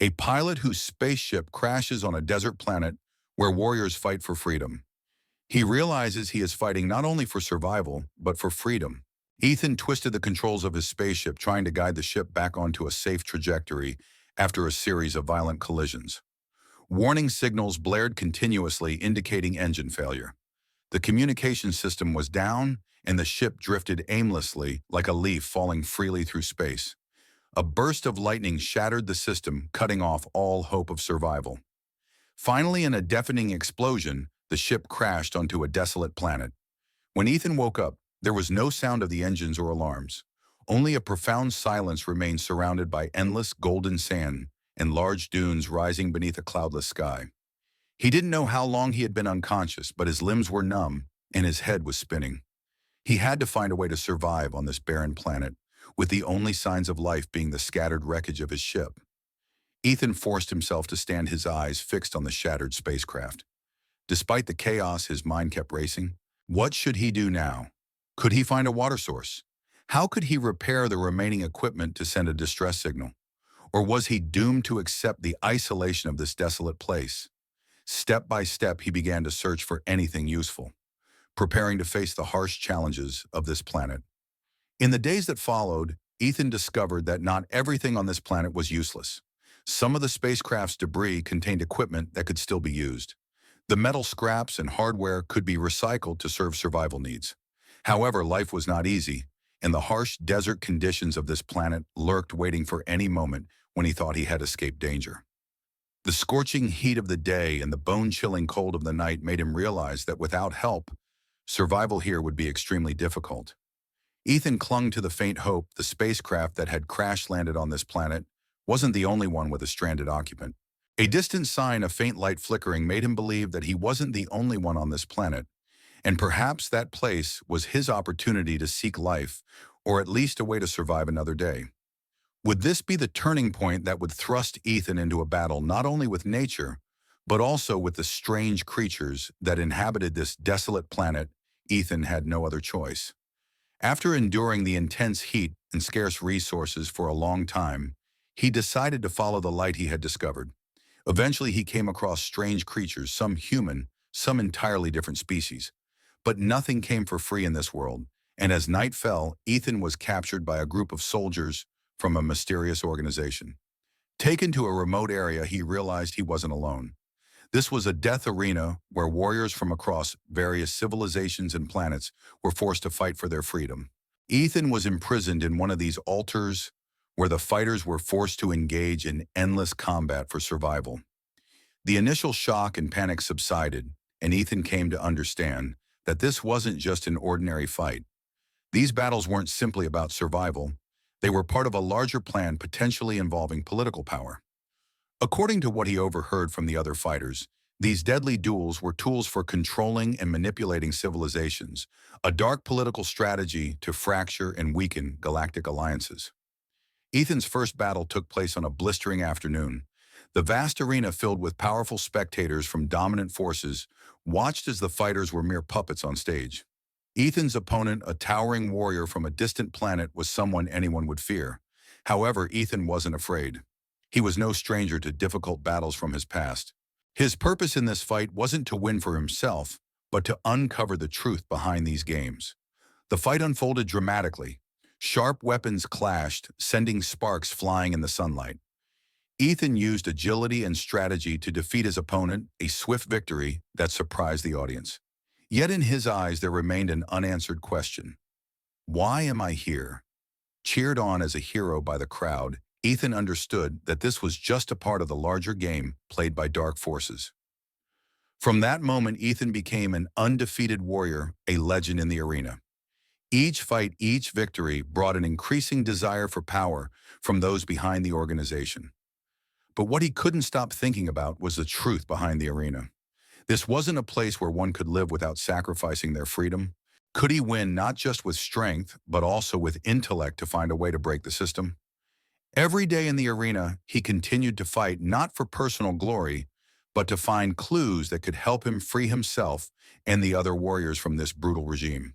A pilot whose spaceship crashes on a desert planet where warriors fight for freedom. He realizes he is fighting not only for survival, but for freedom. Ethan twisted the controls of his spaceship, trying to guide the ship back onto a safe trajectory after a series of violent collisions. Warning signals blared continuously, indicating engine failure. The communication system was down, and the ship drifted aimlessly like a leaf falling freely through space. A burst of lightning shattered the system, cutting off all hope of survival. Finally, in a deafening explosion, the ship crashed onto a desolate planet. When Ethan woke up, there was no sound of the engines or alarms. Only a profound silence remained, surrounded by endless golden sand and large dunes rising beneath a cloudless sky. He didn't know how long he had been unconscious, but his limbs were numb and his head was spinning. He had to find a way to survive on this barren planet, with the only signs of life being the scattered wreckage of his ship. Ethan forced himself to stand, his eyes fixed on the shattered spacecraft. Despite the chaos, his mind kept racing. What should he do now? Could he find a water source? How could he repair the remaining equipment to send a distress signal? Or was he doomed to accept the isolation of this desolate place? Step by step, he began to search for anything useful, preparing to face the harsh challenges of this planet. In the days that followed, Ethan discovered that not everything on this planet was useless. Some of the spacecraft's debris contained equipment that could still be used. The metal scraps and hardware could be recycled to serve survival needs. However, life was not easy, and the harsh desert conditions of this planet lurked, waiting for any moment when he thought he had escaped danger. The scorching heat of the day and the bone-chilling cold of the night made him realize that without help, survival here would be extremely difficult. Ethan clung to the faint hope the spacecraft that had crash-landed on this planet wasn't the only one with a stranded occupant. A distant sign of faint light flickering made him believe that he wasn't the only one on this planet, and perhaps that place was his opportunity to seek life, or at least a way to survive another day. Would this be the turning point that would thrust Ethan into a battle not only with nature, but also with the strange creatures that inhabited this desolate planet? Ethan had no other choice. After enduring the intense heat and scarce resources for a long time, he decided to follow the light he had discovered. Eventually, he came across strange creatures, some human, some entirely different species. But nothing came for free in this world, and as night fell, Ethan was captured by a group of soldiers from a mysterious organization. Taken to a remote area, he realized he wasn't alone. This was a death arena where warriors from across various civilizations and planets were forced to fight for their freedom. Ethan was imprisoned in one of these altars where the fighters were forced to engage in endless combat for survival. The initial shock and panic subsided, and Ethan came to understand that this wasn't just an ordinary fight. These battles weren't simply about survival. They were part of a larger plan, potentially involving political power. According to what he overheard from the other fighters, these deadly duels were tools for controlling and manipulating civilizations, a dark political strategy to fracture and weaken galactic alliances. Ethan's first battle took place on a blistering afternoon. The vast arena, filled with powerful spectators from dominant forces, watched as the fighters were mere puppets on stage. Ethan's opponent, a towering warrior from a distant planet, was someone anyone would fear. However, Ethan wasn't afraid. He was no stranger to difficult battles from his past. His purpose in this fight wasn't to win for himself, but to uncover the truth behind these games. The fight unfolded dramatically. Sharp weapons clashed, sending sparks flying in the sunlight. Ethan used agility and strategy to defeat his opponent, a swift victory that surprised the audience. Yet in his eyes there remained an unanswered question. Why am I here? Cheered on as a hero by the crowd, Ethan understood that this was just a part of the larger game played by dark forces. From that moment, Ethan became an undefeated warrior, a legend in the arena. Each fight, each victory brought an increasing desire for power from those behind the organization. But what he couldn't stop thinking about was the truth behind the arena. This wasn't a place where one could live without sacrificing their freedom. Could he win not just with strength, but also with intellect to find a way to break the system? Every day in the arena, he continued to fight not for personal glory, but to find clues that could help him free himself and the other warriors from this brutal regime.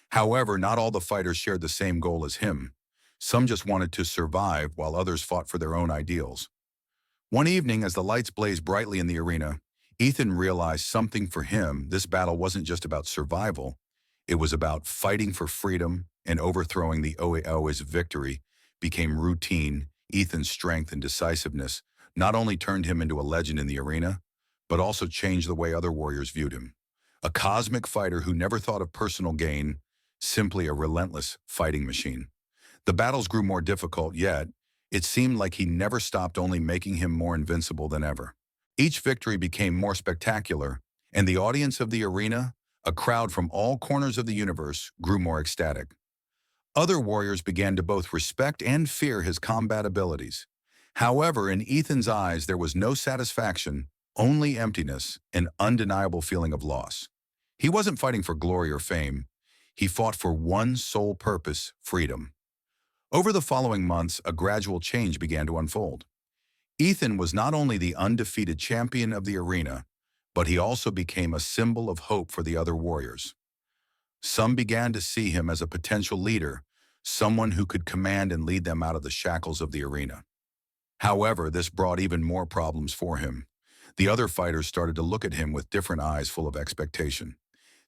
However, not all the fighters shared the same goal as him. Some just wanted to survive, while others fought for their own ideals. One evening, as the lights blazed brightly in the arena, Ethan realized something. For him, this battle wasn't just about survival. It was about fighting for freedom and overthrowing the OAO. As victory became routine, Ethan's strength and decisiveness not only turned him into a legend in the arena, but also changed the way other warriors viewed him. A cosmic fighter who never thought of personal gain, simply a relentless fighting machine. The battles grew more difficult, yet it seemed like he never stopped, only making him more invincible than ever. Each victory became more spectacular, and the audience of the arena, a crowd from all corners of the universe, grew more ecstatic. Other warriors began to both respect and fear his combat abilities. However, in Ethan's eyes, there was no satisfaction, only emptiness, an undeniable feeling of loss. He wasn't fighting for glory or fame. He fought for one sole purpose: freedom. Over the following months, a gradual change began to unfold. Ethan was not only the undefeated champion of the arena, but he also became a symbol of hope for the other warriors. Some began to see him as a potential leader, someone who could command and lead them out of the shackles of the arena. However, this brought even more problems for him. The other fighters started to look at him with different eyes, full of expectation.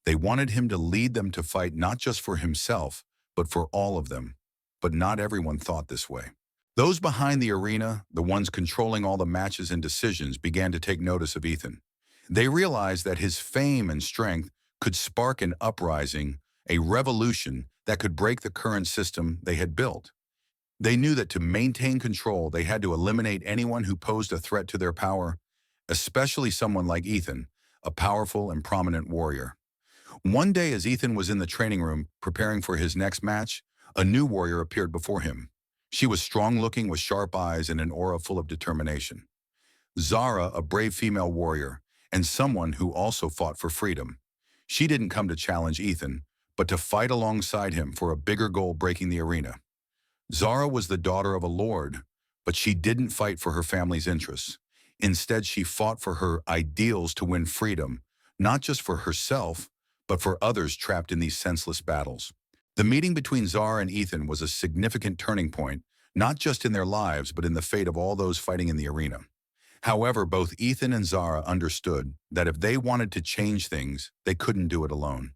They wanted him to lead them to fight not just for himself, but for all of them. But not everyone thought this way. Those behind the arena, the ones controlling all the matches and decisions, began to take notice of Ethan. They realized that his fame and strength could spark an uprising, a revolution that could break the current system they had built. They knew that to maintain control, they had to eliminate anyone who posed a threat to their power, especially someone like Ethan, a powerful and prominent warrior. One day, as Ethan was in the training room preparing for his next match, a new warrior appeared before him. She was strong-looking with sharp eyes and an aura full of determination. Zara, a brave female warrior, and someone who also fought for freedom. She didn't come to challenge Ethan, but to fight alongside him for a bigger goal: breaking the arena. Zara was the daughter of a lord, but she didn't fight for her family's interests. Instead, she fought for her ideals to win freedom, not just for herself, but for others trapped in these senseless battles. The meeting between Zara and Ethan was a significant turning point, not just in their lives, but in the fate of all those fighting in the arena. However, both Ethan and Zara understood that if they wanted to change things, they couldn't do it alone.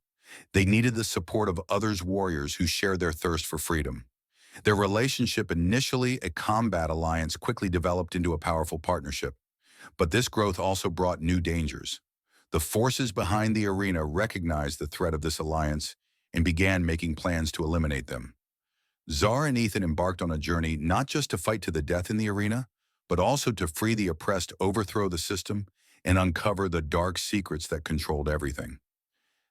They needed the support of others warriors who shared their thirst for freedom. Their relationship, initially a combat alliance, quickly developed into a powerful partnership. But this growth also brought new dangers. The forces behind the arena recognized the threat of this alliance and began making plans to eliminate them. Zara and Ethan embarked on a journey not just to fight to the death in the arena, but also to free the oppressed, overthrow the system, and uncover the dark secrets that controlled everything.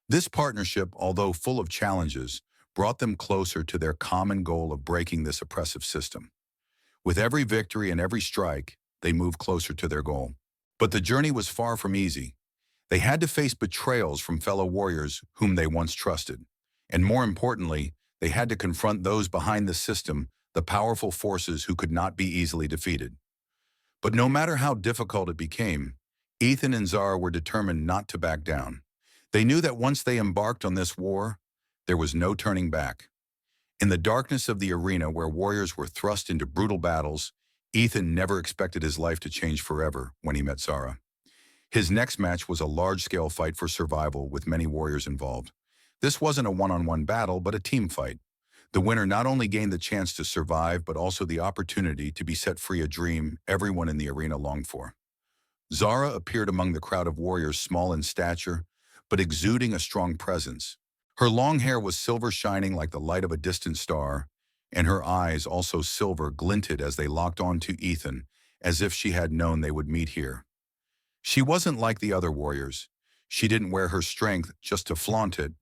This partnership, although full of challenges, brought them closer to their common goal of breaking this oppressive system. With every victory and every strike, they moved closer to their goal. But the journey was far from easy. They had to face betrayals from fellow warriors whom they once trusted. And more importantly, they had to confront those behind the system, the powerful forces who could not be easily defeated. But no matter how difficult it became, Ethan and Zara were determined not to back down. They knew that once they embarked on this war, there was no turning back. In the darkness of the arena where warriors were thrust into brutal battles, Ethan never expected his life to change forever when he met Zara. His next match was a large-scale fight for survival with many warriors involved. This wasn't a one-on-one battle, but a team fight. The winner not only gained the chance to survive, but also the opportunity to be set free, a dream everyone in the arena longed for. Zara appeared among the crowd of warriors, small in stature, but exuding a strong presence. Her long hair was silver, shining like the light of a distant star, and her eyes, also silver, glinted as they locked onto Ethan, as if she had known they would meet here. She wasn't like the other warriors. She didn't wear her strength just to flaunt it,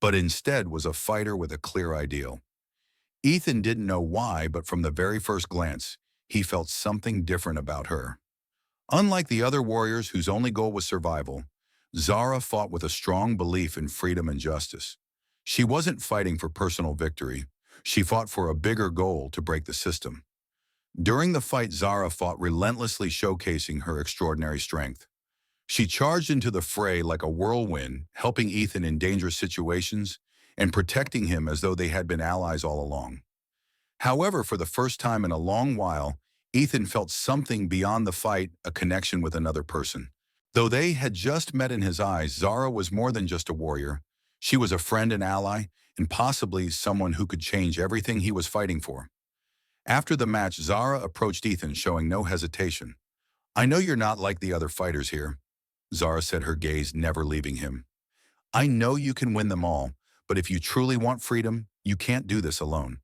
but instead was a fighter with a clear ideal. Ethan didn't know why, but from the very first glance, he felt something different about her. Unlike the other warriors whose only goal was survival, Zara fought with a strong belief in freedom and justice. She wasn't fighting for personal victory. She fought for a bigger goal: to break the system. During the fight, Zara fought relentlessly, showcasing her extraordinary strength. She charged into the fray like a whirlwind, helping Ethan in dangerous situations and protecting him as though they had been allies all along. However, for the first time in a long while, Ethan felt something beyond the fight, a connection with another person. Though they had just met in his eyes, Zara was more than just a warrior. She was a friend and ally, and possibly someone who could change everything he was fighting for. After the match, Zara approached Ethan, showing no hesitation. "I know you're not like the other fighters here," Zara said, her gaze never leaving him. "I know you can win them all, but if you truly want freedom, you can't do this alone."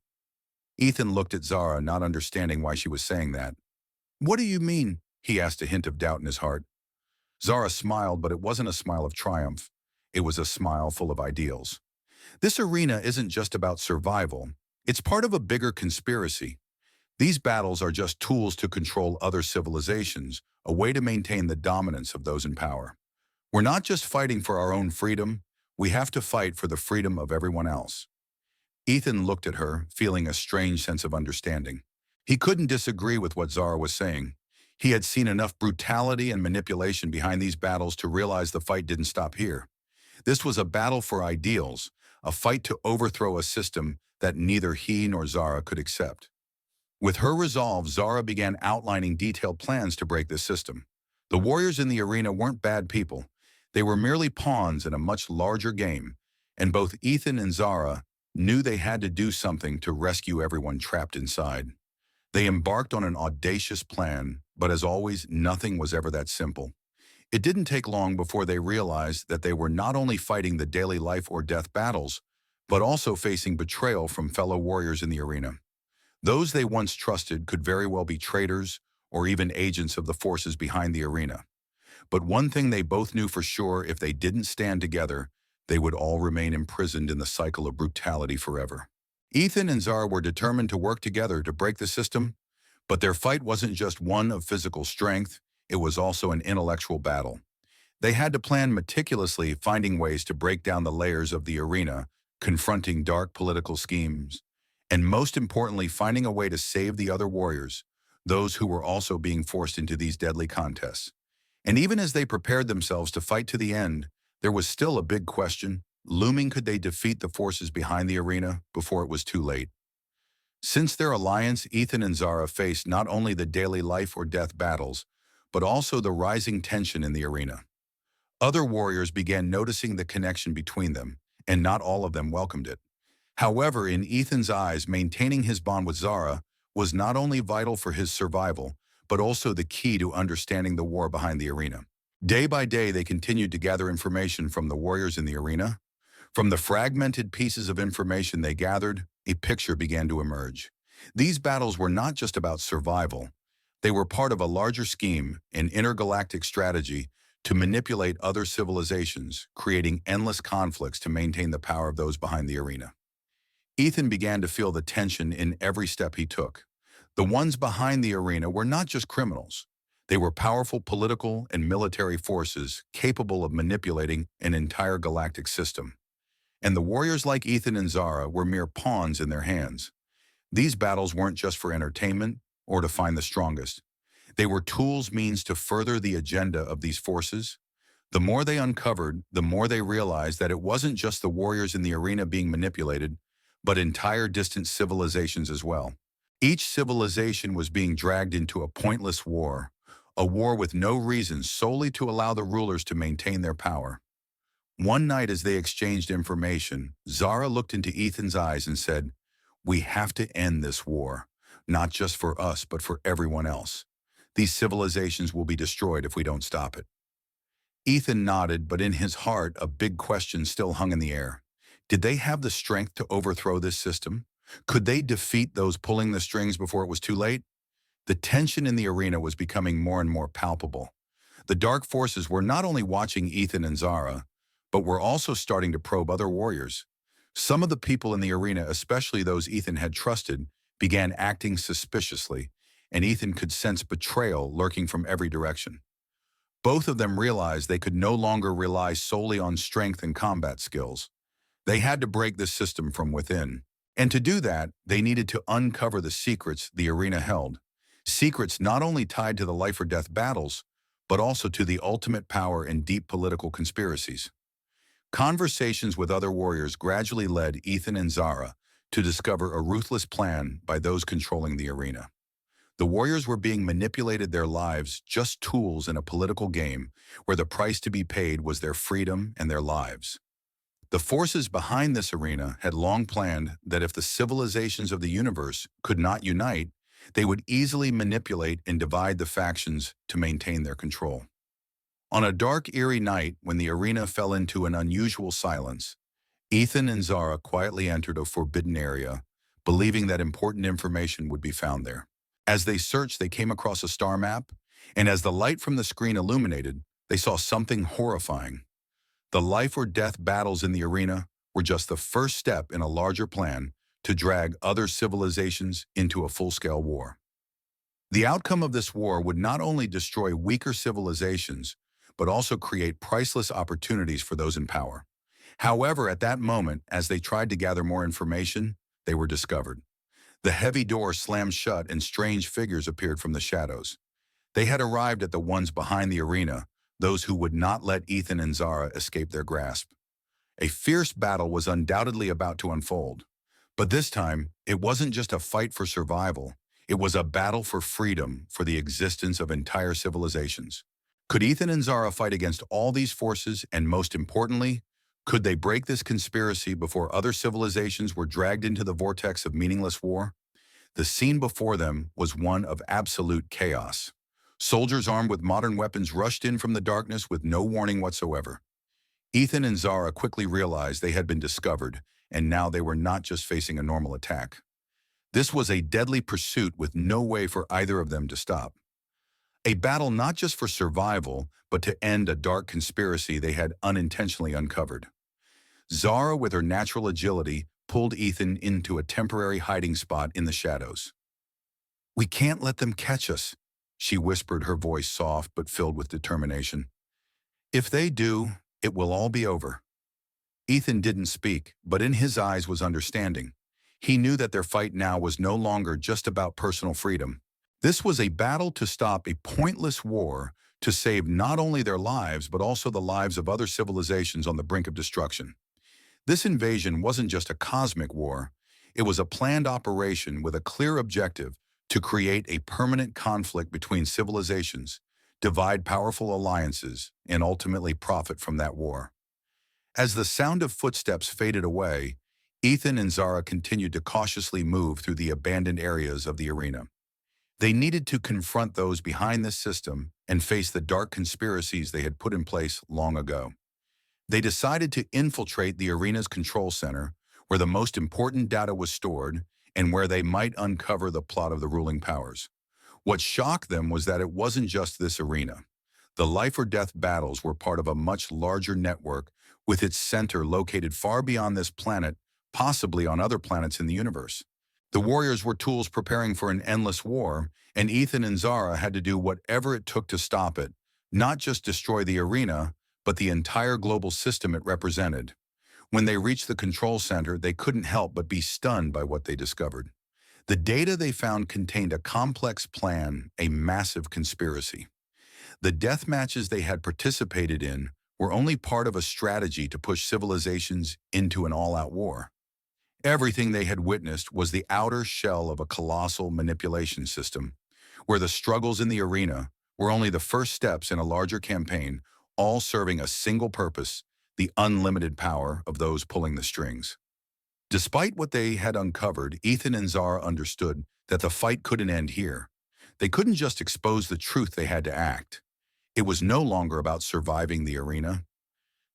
Ethan looked at Zara, not understanding why she was saying that. "What do you mean?" he asked, a hint of doubt in his heart. Zara smiled, but it wasn't a smile of triumph. It was a smile full of ideals. "This arena isn't just about survival. It's part of a bigger conspiracy. These battles are just tools to control other civilizations, a way to maintain the dominance of those in power. We're not just fighting for our own freedom, we have to fight for the freedom of everyone else." Ethan looked at her, feeling a strange sense of understanding. He couldn't disagree with what Zara was saying. He had seen enough brutality and manipulation behind these battles to realize the fight didn't stop here. This was a battle for ideals, a fight to overthrow a system that neither he nor Zara could accept. With her resolve, Zara began outlining detailed plans to break this system. The warriors in the arena weren't bad people. They were merely pawns in a much larger game, and both Ethan and Zara knew they had to do something to rescue everyone trapped inside. They embarked on an audacious plan, but as always, nothing was ever that simple. It didn't take long before they realized that they were not only fighting the daily life or death battles, but also facing betrayal from fellow warriors in the arena. Those they once trusted could very well be traitors or even agents of the forces behind the arena. But one thing they both knew for sure: if they didn't stand together, they would all remain imprisoned in the cycle of brutality forever. Ethan and Zara were determined to work together to break the system, but their fight wasn't just one of physical strength, it was also an intellectual battle. They had to plan meticulously, finding ways to break down the layers of the arena, confronting dark political schemes, and most importantly, finding a way to save the other warriors, those who were also being forced into these deadly contests. And even as they prepared themselves to fight to the end, there was still a big question looming: could they defeat the forces behind the arena before it was too late? Since their alliance, Ethan and Zara faced not only the daily life or death battles, but also the rising tension in the arena. Other warriors began noticing the connection between them, and not all of them welcomed it. However, in Ethan's eyes, maintaining his bond with Zara was not only vital for his survival, but also the key to understanding the war behind the arena. Day by day, they continued to gather information from the warriors in the arena. From the fragmented pieces of information they gathered, a picture began to emerge. These battles were not just about survival. They were part of a larger scheme, an intergalactic strategy to manipulate other civilizations, creating endless conflicts to maintain the power of those behind the arena. Ethan began to feel the tension in every step he took. The ones behind the arena were not just criminals. They were powerful political and military forces capable of manipulating an entire galactic system. And the warriors like Ethan and Zara were mere pawns in their hands. These battles weren't just for entertainment or to find the strongest. They were tools, means to further the agenda of these forces. The more they uncovered, the more they realized that it wasn't just the warriors in the arena being manipulated, but entire distant civilizations as well. Each civilization was being dragged into a pointless war, a war with no reason, solely to allow the rulers to maintain their power. One night as they exchanged information, Zara looked into Ethan's eyes and said, "We have to end this war, not just for us, but for everyone else. These civilizations will be destroyed if we don't stop it." Ethan nodded, but in his heart, a big question still hung in the air. Did they have the strength to overthrow this system? Could they defeat those pulling the strings before it was too late? The tension in the arena was becoming more and more palpable. The dark forces were not only watching Ethan and Zara, but were also starting to probe other warriors. Some of the people in the arena, especially those Ethan had trusted, began acting suspiciously, and Ethan could sense betrayal lurking from every direction. Both of them realized they could no longer rely solely on strength and combat skills. They had to break the system from within. And to do that, they needed to uncover the secrets the arena held. Secrets not only tied to the life or death battles, but also to the ultimate power and deep political conspiracies. Conversations with other warriors gradually led Ethan and Zara to discover a ruthless plan by those controlling the arena. The warriors were being manipulated their lives, just tools in a political game where the price to be paid was their freedom and their lives. The forces behind this arena had long planned that if the civilizations of the universe could not unite, they would easily manipulate and divide the factions to maintain their control. On a dark, eerie night when the arena fell into an unusual silence, Ethan and Zara quietly entered a forbidden area, believing that important information would be found there. As they searched, they came across a star map, and as the light from the screen illuminated, they saw something horrifying. The life or death battles in the arena were just the first step in a larger plan to drag other civilizations into a full-scale war. The outcome of this war would not only destroy weaker civilizations, but also create priceless opportunities for those in power. However, at that moment, as they tried to gather more information, they were discovered. The heavy door slammed shut and strange figures appeared from the shadows. They had arrived at the ones behind the arena, those who would not let Ethan and Zara escape their grasp. A fierce battle was undoubtedly about to unfold. But this time, it wasn't just a fight for survival. It was a battle for freedom, for the existence of entire civilizations. Could Ethan and Zara fight against all these forces, and most importantly, could they break this conspiracy before other civilizations were dragged into the vortex of meaningless war? The scene before them was one of absolute chaos. Soldiers armed with modern weapons rushed in from the darkness with no warning whatsoever. Ethan and Zara quickly realized they had been discovered, and now they were not just facing a normal attack. This was a deadly pursuit with no way for either of them to stop. A battle not just for survival, but to end a dark conspiracy they had unintentionally uncovered. Zara, with her natural agility, pulled Ethan into a temporary hiding spot in the shadows. "We can't let them catch us," she whispered, her voice soft but filled with determination. "If they do, it will all be over." Ethan didn't speak, but in his eyes was understanding. He knew that their fight now was no longer just about personal freedom. This was a battle to stop a pointless war, to save not only their lives but also the lives of other civilizations on the brink of destruction. This invasion wasn't just a cosmic war, it was a planned operation with a clear objective to create a permanent conflict between civilizations, divide powerful alliances, and ultimately profit from that war. As the sound of footsteps faded away, Ethan and Zara continued to cautiously move through the abandoned areas of the arena. They needed to confront those behind this system and face the dark conspiracies they had put in place long ago. They decided to infiltrate the arena's control center, where the most important data was stored and where they might uncover the plot of the ruling powers. What shocked them was that it wasn't just this arena. The life-or-death battles were part of a much larger network, with its center located far beyond this planet, possibly on other planets in the universe. The warriors were tools preparing for an endless war, and Ethan and Zara had to do whatever it took to stop it, not just destroy the arena, but the entire global system it represented. When they reached the control center, they couldn't help but be stunned by what they discovered. The data they found contained a complex plan, a massive conspiracy. The death matches they had participated in were only part of a strategy to push civilizations into an all-out war. Everything they had witnessed was the outer shell of a colossal manipulation system, where the struggles in the arena were only the first steps in a larger campaign, all serving a single purpose: the unlimited power of those pulling the strings. Despite what they had uncovered, Ethan and Zara understood that the fight couldn't end here. They couldn't just expose the truth, they had to act. It was no longer about surviving the arena.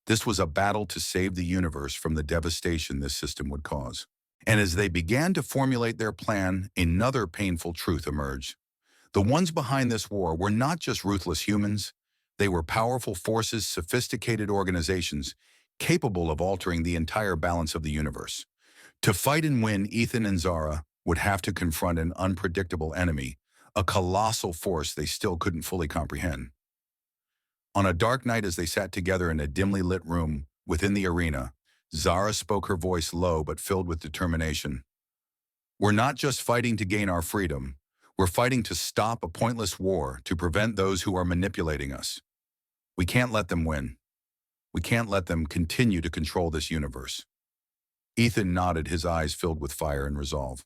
This was a battle to save the universe from the devastation this system would cause. And as they began to formulate their plan, another painful truth emerged. The ones behind this war were not just ruthless humans. They were powerful forces, sophisticated organizations, capable of altering the entire balance of the universe. To fight and win, Ethan and Zara would have to confront an unpredictable enemy, a colossal force they still couldn't fully comprehend. On a dark night, as they sat together in a dimly lit room within the arena, Zara spoke, her voice low but filled with determination. "We're not just fighting to gain our freedom. We're fighting to stop a pointless war, to prevent those who are manipulating us. We can't let them win. We can't let them continue to control this universe." Ethan nodded, his eyes filled with fire and resolve.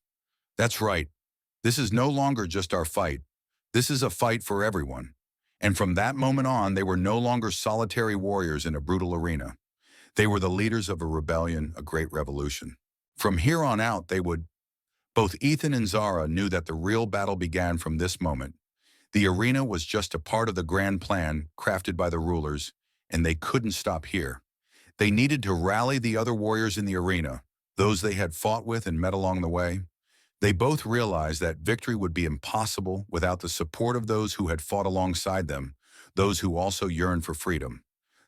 "That's right. This is no longer just our fight. This is a fight for everyone. And from that moment on, they were no longer solitary warriors in a brutal arena. They were the leaders of a rebellion, a great revolution. From here on out, both Ethan and Zara knew that the real battle began from this moment. The arena was just a part of the grand plan crafted by the rulers, and they couldn't stop here. They needed to rally the other warriors in the arena, those they had fought with and met along the way. They both realized that victory would be impossible without the support of those who had fought alongside them, those who also yearned for freedom.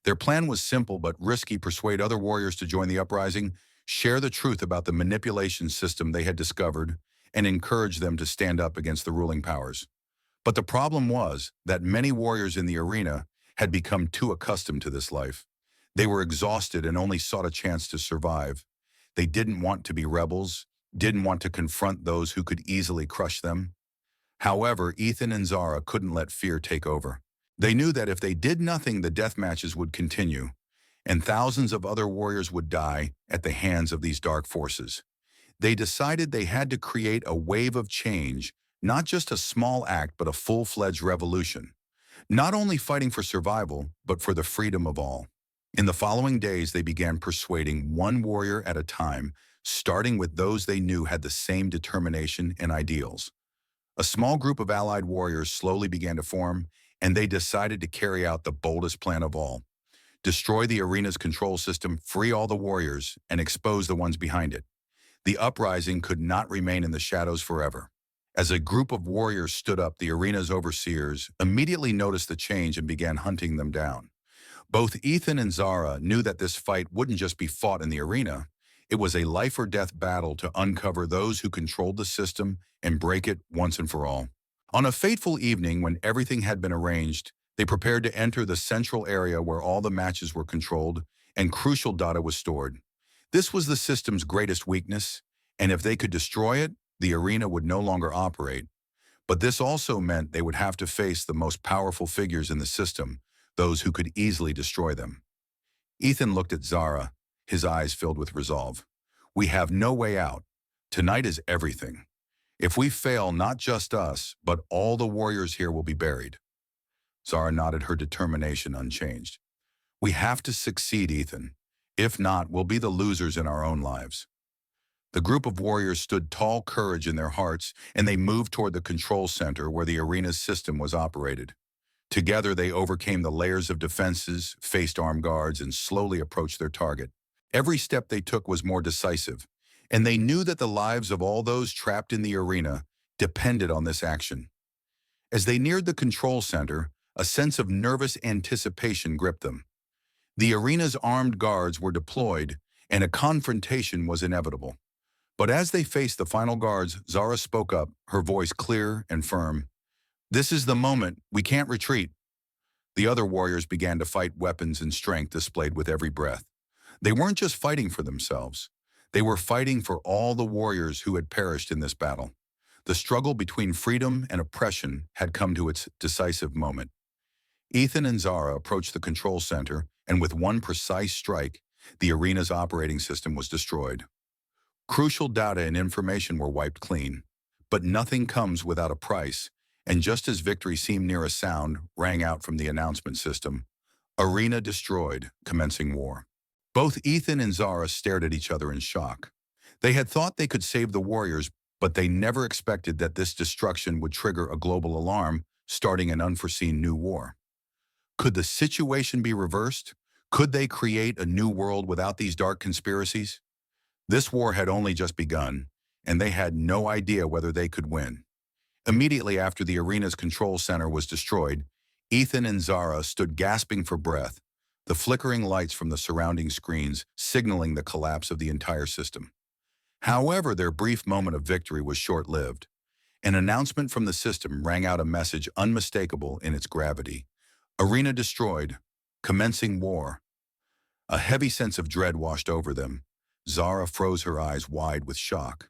Their plan was simple but risky: persuade other warriors to join the uprising, share the truth about the manipulation system they had discovered, and encourage them to stand up against the ruling powers. But the problem was that many warriors in the arena had become too accustomed to this life. They were exhausted and only sought a chance to survive. They didn't want to be rebels, didn't want to confront those who could easily crush them. However, Ethan and Zara couldn't let fear take over. They knew that if they did nothing, the death matches would continue, and thousands of other warriors would die at the hands of these dark forces. They decided they had to create a wave of change, not just a small act, but a full-fledged revolution. Not only fighting for survival, but for the freedom of all. In the following days, they began persuading one warrior at a time, starting with those they knew had the same determination and ideals. A small group of allied warriors slowly began to form, and they decided to carry out the boldest plan of all: destroy the arena's control system, free all the warriors, and expose the ones behind it. The uprising could not remain in the shadows forever. As a group of warriors stood up, the arena's overseers immediately noticed the change and began hunting them down. Both Ethan and Zara knew that this fight wouldn't just be fought in the arena. It was a life-or-death battle to uncover those who controlled the system and break it once and for all. On a fateful evening, when everything had been arranged, they prepared to enter the central area where all the matches were controlled and crucial data was stored. This was the system's greatest weakness, and if they could destroy it, the arena would no longer operate. But this also meant they would have to face the most powerful figures in the system, those who could easily destroy them. Ethan looked at Zara, his eyes filled with resolve. "We have no way out. Tonight is everything. If we fail, not just us, but all the warriors here will be buried." Zara nodded, her determination unchanged. "We have to succeed, Ethan. If not, we'll be the losers in our own lives." The group of warriors stood tall, courage in their hearts, and they moved toward the control center where the arena's system was operated. Together, they overcame the layers of defenses, faced armed guards, and slowly approached their target. Every step they took was more decisive, and they knew that the lives of all those trapped in the arena depended on this action. As they neared the control center, a sense of nervous anticipation gripped them. The arena's armed guards were deployed, and a confrontation was inevitable. But as they faced the final guards, Zara spoke up, her voice clear and firm. "This is the moment. We can't retreat." The other warriors began to fight, weapons and strength displayed with every breath. They weren't just fighting for themselves. They were fighting for all the warriors who had perished in this battle. The struggle between freedom and oppression had come to its decisive moment. Ethan and Zara approached the control center, and with one precise strike, the arena's operating system was destroyed. Crucial data and information were wiped clean. But nothing comes without a price, and just as victory seemed near, a sound rang out from the announcement system: "Arena destroyed, commencing war." Both Ethan and Zara stared at each other in shock. They had thought they could save the warriors, but they never expected that this destruction would trigger a global alarm, starting an unforeseen new war. Could the situation be reversed? Could they create a new world without these dark conspiracies? This war had only just begun, and they had no idea whether they could win. Immediately after the arena's control center was destroyed, Ethan and Zara stood gasping for breath, the flickering lights from the surrounding screens signaling the collapse of the entire system. However, their brief moment of victory was short-lived. An announcement from the system rang out, a message unmistakable in its gravity: "Arena destroyed, commencing war." A heavy sense of dread washed over them. Zara froze, her eyes wide with shock.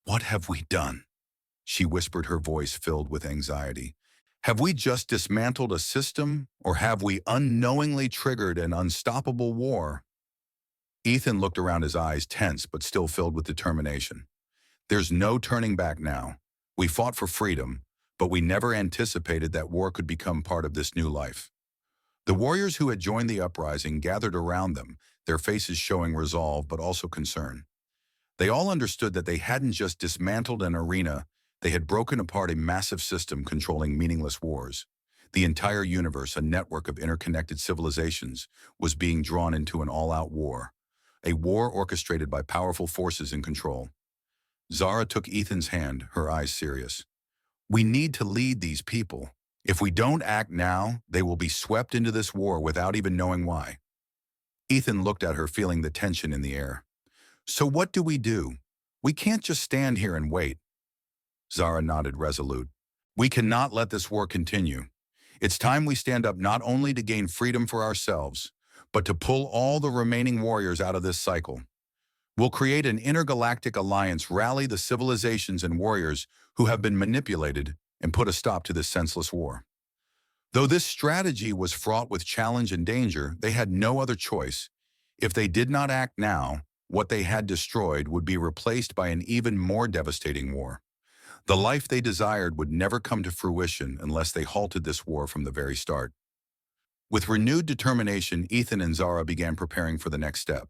"What have we done?" she whispered, her voice filled with anxiety. "Have we just dismantled a system, or have we unknowingly triggered an unstoppable war?" Ethan looked around, his eyes tense but still filled with determination. "There's no turning back now. We fought for freedom, but we never anticipated that war could become part of this new life. The warriors who had joined the uprising gathered around them, their faces showing resolve but also concern. They all understood that they hadn't just dismantled an arena, they had broken apart a massive system controlling meaningless wars. The entire universe, a network of interconnected civilizations, was being drawn into an all-out war. A war orchestrated by powerful forces in control. Zara took Ethan's hand, her eyes serious. We need to lead these people. If we don't act now, they will be swept into this war without even knowing why. Ethan looked at her, feeling the tension in the air. So what do? We can't just stand here and wait. Zara nodded, resolute. We cannot let this war continue. It's time we stand up, not only to gain freedom for ourselves, but to pull all the remaining warriors out of this cycle. We'll create an intergalactic alliance, rally the civilizations and warriors who have been manipulated, and put a stop to this senseless war. Though this strategy was fraught with challenge and danger, they had no other choice. If they did not act now, what they had destroyed would be replaced by an even more devastating war. The life they desired would never come to fruition unless they halted this war from the very start. With renewed determination, Ethan and Zara began preparing for the next step.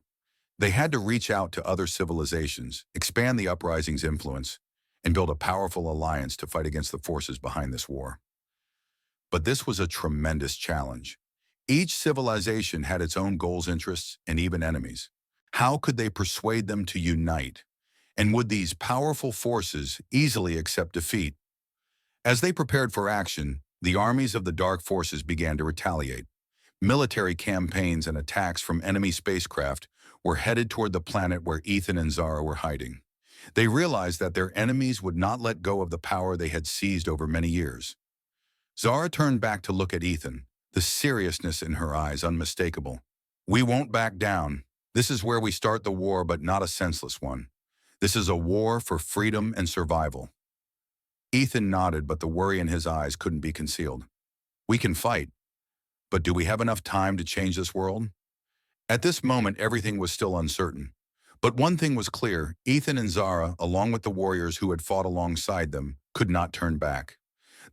They had to reach out to other civilizations, expand the uprising's influence, and build a powerful alliance to fight against the forces behind this war. But this was a tremendous challenge. Each civilization had its own goals, interests, and even enemies. How could they persuade them to unite? And would these powerful forces easily accept defeat? As they prepared for action, the armies of the Dark Forces began to retaliate. Military campaigns and attacks from enemy spacecraft were headed toward the planet where Ethan and Zara were hiding. They realized that their enemies would not let go of the power they had seized over many years. Zara turned back to look at Ethan, the seriousness in her eyes unmistakable. We won't back down. This is where we start the war, but not a senseless one. This is a war for freedom and survival. Ethan nodded, but the worry in his eyes couldn't be concealed. We can fight, but do we have enough time to change this world? At this moment, everything was still uncertain. But one thing was clear: Ethan and Zara, along with the warriors who had fought alongside them, could not turn back.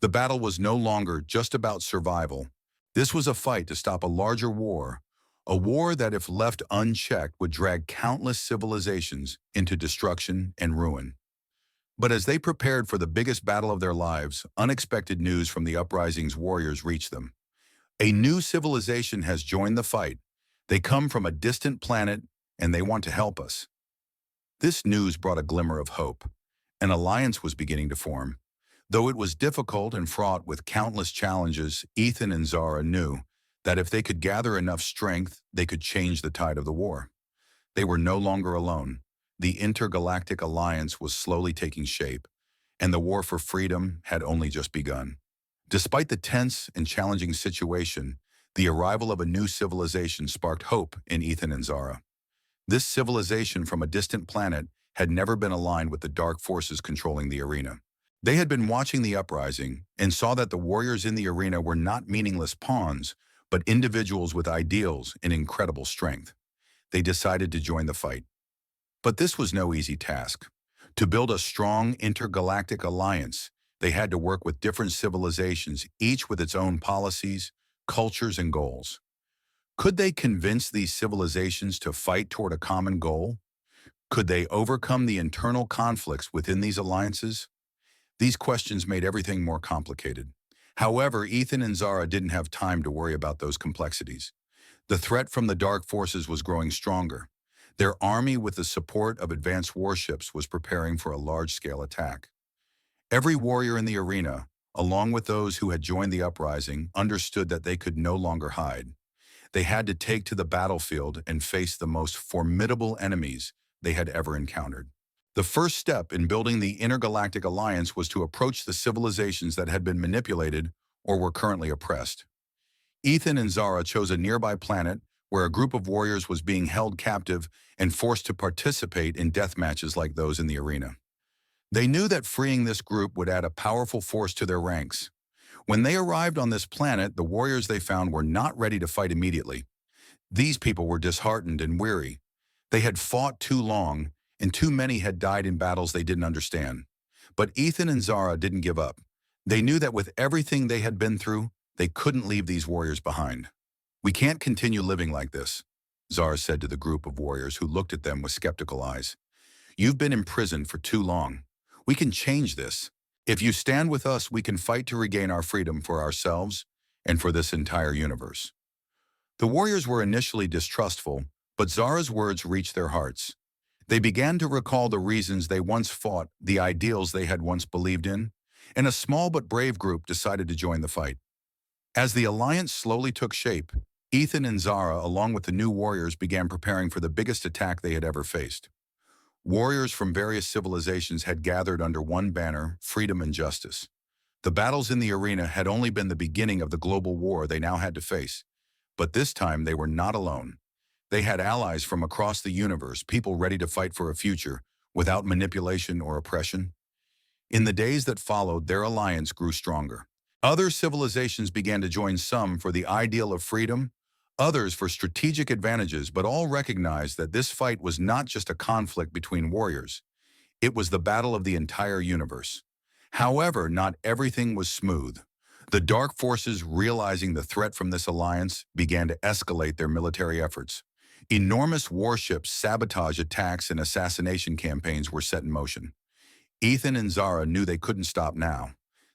The battle was no longer just about survival. This was a fight to stop a larger war, a war that, if left unchecked, would drag countless civilizations into destruction and ruin. But as they prepared for the biggest battle of their lives, unexpected news from the uprising's warriors reached them. A new civilization has joined the fight. They come from a distant planet, and they want to help us. This news brought a glimmer of hope. An alliance was beginning to form. Though it was difficult and fraught with countless challenges, Ethan and Zara knew that if they could gather enough strength, they could change the tide of the war. They were no longer alone. The intergalactic alliance was slowly taking shape, and the war for freedom had only just begun. Despite the tense and challenging situation, the arrival of a new civilization sparked hope in Ethan and Zara. This civilization from a distant planet had never been aligned with the dark forces controlling the arena. They had been watching the uprising and saw that the warriors in the arena were not meaningless pawns, but individuals with ideals and incredible strength. They decided to join the fight. But this was no easy task. To build a strong intergalactic alliance, they had to work with different civilizations, each with its own policies, cultures, and goals. Could they convince these civilizations to fight toward a common goal? Could they overcome the internal conflicts within these alliances? These questions made everything more complicated. However, Ethan and Zara didn't have time to worry about those complexities. The threat from the dark forces was growing stronger. Their army, with the support of advanced warships, was preparing for a large-scale attack. Every warrior in the arena, along with those who had joined the uprising, understood that they could no longer hide. They had to take to the battlefield and face the most formidable enemies they had ever encountered. The first step in building the intergalactic alliance was to approach the civilizations that had been manipulated or were currently oppressed. Ethan and Zara chose a nearby planet where a group of warriors was being held captive and forced to participate in death matches like those in the arena. They knew that freeing this group would add a powerful force to their ranks. When they arrived on this planet, the warriors they found were not ready to fight immediately. These people were disheartened and weary. They had fought too long, and too many had died in battles they didn't understand. But Ethan and Zara didn't give up. They knew that with everything they had been through, they couldn't leave these warriors behind. "We can't continue living like this," Zara said to the group of warriors who looked at them with skeptical eyes. "You've been imprisoned for too long. We can change this. If you stand with us, we can fight to regain our freedom for ourselves and for this entire universe." The warriors were initially distrustful, but Zara's words reached their hearts. They began to recall the reasons they once fought, the ideals they had once believed in, and a small but brave group decided to join the fight. As the alliance slowly took shape, Ethan and Zara, along with the new warriors, began preparing for the biggest attack they had ever faced. Warriors from various civilizations had gathered under one banner: freedom and justice. The battles in the arena had only been the beginning of the global war they now had to face. But this time they were not alone. They had allies from across the universe, people ready to fight for a future without manipulation or oppression. In the days that followed, their alliance grew stronger. Other civilizations began to join, some for the ideal of freedom, others for strategic advantages, but all recognized that this fight was not just a conflict between warriors. It was the battle of the entire universe. However, not everything was smooth. The Dark Forces, realizing the threat from this alliance, began to escalate their military efforts. Enormous warships, sabotage attacks, and assassination campaigns were set in motion. Ethan and Zara knew they couldn't stop now.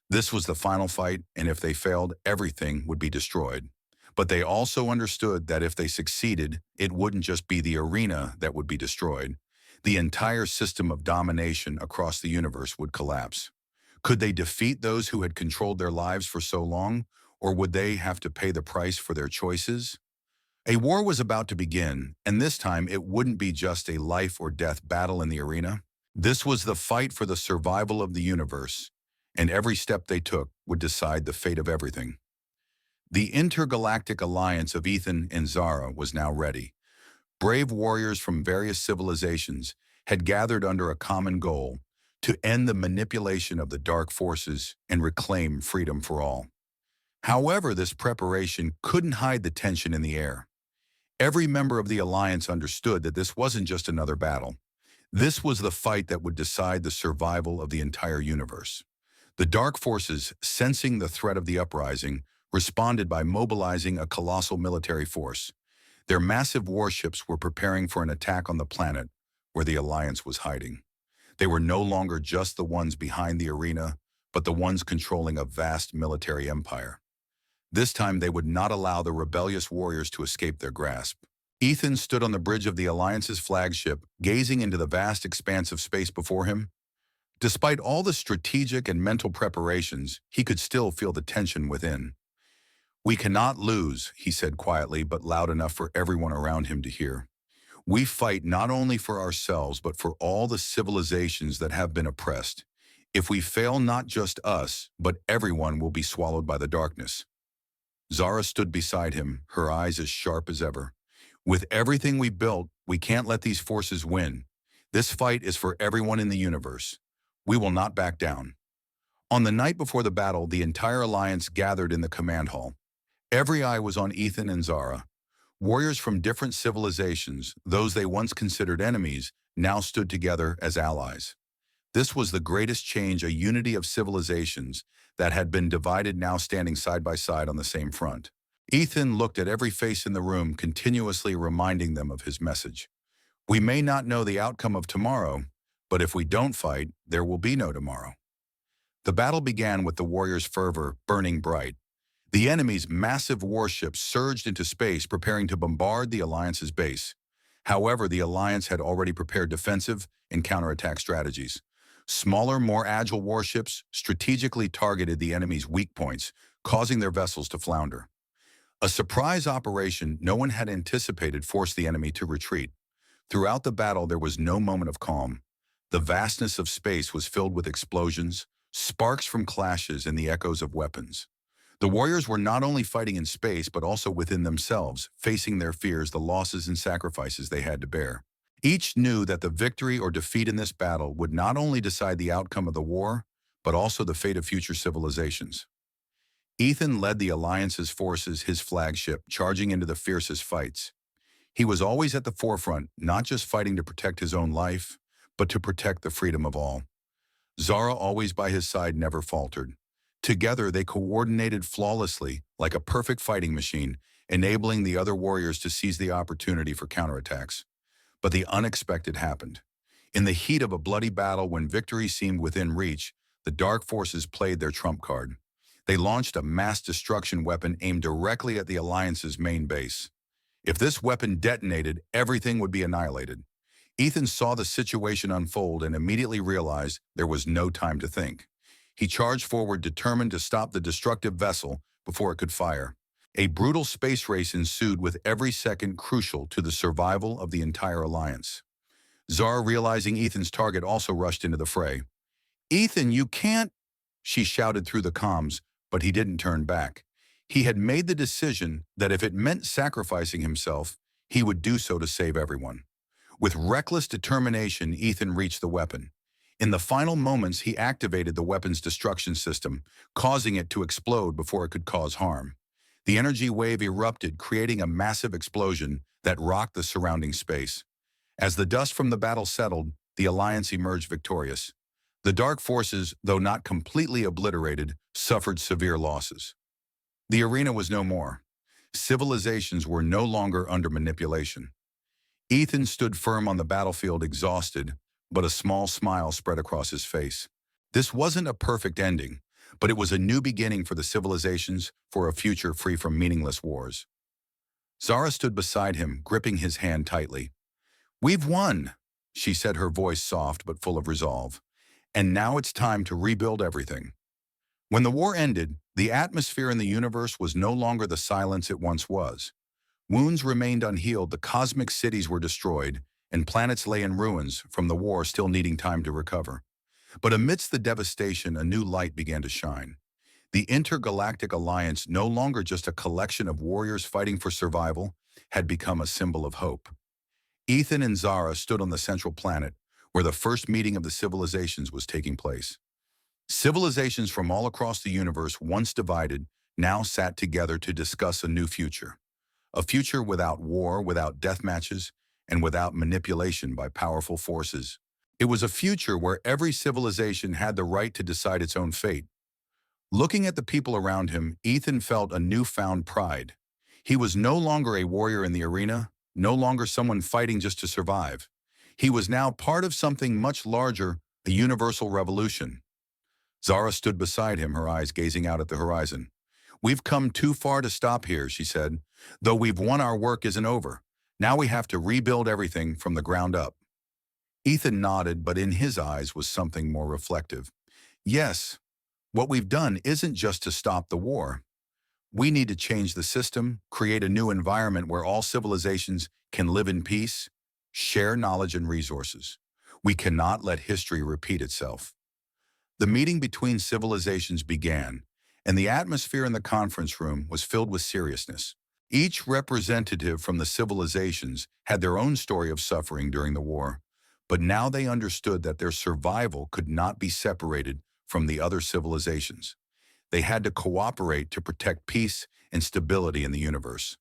This was the final fight, and if they failed, everything would be destroyed. But they also understood that if they succeeded, it wouldn't just be the arena that would be destroyed. The entire system of domination across the universe would collapse. Could they defeat those who had controlled their lives for so long, or would they have to pay the price for their choices? A war was about to begin, and this time it wouldn't be just a life or death battle in the arena. This was the fight for the survival of the universe, and every step they took would decide the fate of everything. The intergalactic alliance of Ethan and Zara was now ready. Brave warriors from various civilizations had gathered under a common goal: to end the manipulation of the dark forces and reclaim freedom for all. However, this preparation couldn't hide the tension in the air. Every member of the alliance understood that this wasn't just another battle. This was the fight that would decide the survival of the entire universe. The dark forces, sensing the threat of the uprising, responded by mobilizing a colossal military force. Their massive warships were preparing for an attack on the planet where the alliance was hiding. They were no longer just the ones behind the arena, but the ones controlling a vast military empire. This time they would not allow the rebellious warriors to escape their grasp. Ethan stood on the bridge of the Alliance's flagship, gazing into the vast expanse of space before him. Despite all the strategic and mental preparations, he could still feel the tension within. "We cannot lose," he said quietly but loud enough for everyone around him to hear. "We fight not only for ourselves but for all the civilizations that have been oppressed. If we fail, not just us, but everyone will be swallowed by the darkness." Zara stood beside him, her eyes as sharp as ever. "With everything we built, we can't let these forces win. This fight is for everyone in the universe. We will not back down." On the night before the battle, the entire alliance gathered in the command hall. Every eye was on Ethan and Zara. Warriors from different civilizations, those they once considered enemies, now stood together as allies. This was the greatest change, a unity of civilizations that had been divided now standing side by side on the same front. Ethan looked at every face in the room, continuously reminding them of his message. "We may not know the outcome of tomorrow, but if we don't fight, there will be no tomorrow." The battle began with the warriors' fervor burning bright. The enemy's massive warships surged into space, preparing to bombard the Alliance's base. However, the Alliance had already prepared defensive and counterattack strategies. Smaller, more agile warships strategically targeted the enemy's weak points, causing their vessels to flounder. A surprise operation no one had anticipated forced the enemy to retreat. Throughout the battle, there was no moment of calm. The vastness of space was filled with explosions, sparks from clashes, and the echoes of weapons. The warriors were not only fighting in space, but also within themselves, facing their fears, the losses and sacrifices they had to bear. Each knew that the victory or defeat in this battle would not only decide the outcome of the war, but also the fate of future civilizations. Ethan led the Alliance's forces, his flagship, charging into the fiercest fights. He was always at the forefront, not just fighting to protect his own life, but to protect the freedom of all. Zara, always by his side, never faltered. Together, they coordinated flawlessly, like a perfect fighting machine, enabling the other warriors to seize the opportunity for counterattacks. But the unexpected happened. In the heat of a bloody battle, when victory seemed within reach, the Dark Forces played their trump card. They launched a mass destruction weapon aimed directly at the Alliance's main base. If this weapon detonated, everything would be annihilated. Ethan saw the situation unfold and immediately realized there was no time to think. He charged forward, determined to stop the destructive vessel before it could fire. A brutal space race ensued, with every second crucial to the survival of the entire Alliance. Zara, realizing Ethan's target, also rushed into the fray. "Ethan, you can't," she shouted through the comms, but he didn't turn back. He had made the decision that if it meant sacrificing himself, he would do so to save everyone. With reckless determination, Ethan reached the weapon. In the final moments, he activated the weapon's destruction system, causing it to explode before it could cause harm. The energy wave erupted, creating a massive explosion that rocked the surrounding space. As the dust from the battle settled, the Alliance emerged victorious. The Dark Forces, though not completely obliterated, suffered severe losses. The arena was no more. Civilizations were no longer under manipulation. Ethan stood firm on the battlefield, exhausted, but a small smile spread across his face. This wasn't a perfect ending, but it was a new beginning for the civilizations, for a future free from meaningless wars. Zara stood beside him, gripping his hand tightly. "We've won," she said, her voice soft but full of resolve. "And now it's time to rebuild everything." When the war ended, the atmosphere in the universe was no longer the silence it once was. Wounds remained unhealed, the cosmic cities were destroyed, and planets lay in ruins from the war, still needing time to recover. But amidst the devastation, a new light began to shine. The intergalactic alliance, no longer just a collection of warriors fighting for survival, had become a symbol of hope. Ethan and Zara stood on the central planet, where the first meeting of the civilizations was taking place. Civilizations from all across the universe, once divided, now sat together to discuss a new future. A future without war, without death matches, and without manipulation by powerful forces. It was a future where every civilization had the right to decide its own fate. Looking at the people around him, Ethan felt a newfound pride. He was no longer a warrior in the arena, no longer someone fighting just to survive. He was now part of something much larger, a universal revolution. Zara stood beside him, her eyes gazing out at the horizon. "We've come too far to stop here," she said. "Though we've won, our work isn't over. Now we have to rebuild everything from the ground up." Ethan nodded, but in his eyes was something more reflective. "Yes, what we've done isn't just to stop the war. We need to change the system, create a new environment where all civilizations can live in peace, share knowledge and resources. We cannot let history repeat itself." The meeting between civilizations began, and the atmosphere in the conference room was filled with seriousness. Each representative from the civilizations had their own story of suffering during the war, but now they understood that their survival could not be separated from the other civilizations. They had to cooperate to protect peace and stability in the universe.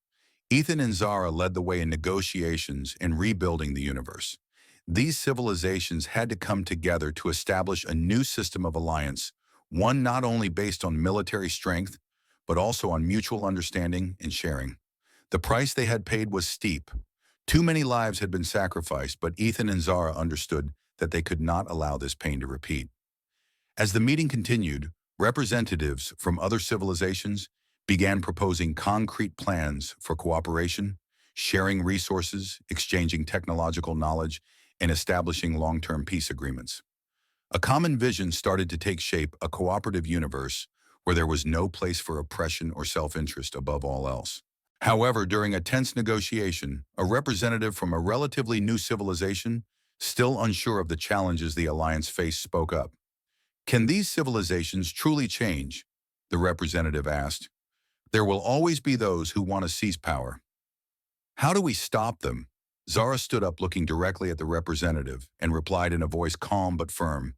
Ethan and Zara led the way in negotiations and rebuilding the universe. These civilizations had to come together to establish a new system of alliance, one not only based on military strength, but also on mutual understanding and sharing. The price they had paid was steep. Too many lives had been sacrificed, but Ethan and Zara understood that they could not allow this pain to repeat. As the meeting continued, representatives from other civilizations began proposing concrete plans for cooperation, sharing resources, exchanging technological knowledge, and establishing long-term peace agreements. A common vision started to take shape, a cooperative universe where there was no place for oppression or self-interest above all else. However, during a tense negotiation, a representative from a relatively new civilization, still unsure of the challenges the alliance faced, spoke up. "Can these civilizations truly change?" the representative asked. "There will always be those who want to seize power. How do we stop them?" Zara stood up, looking directly at the representative, and replied in a voice calm but firm.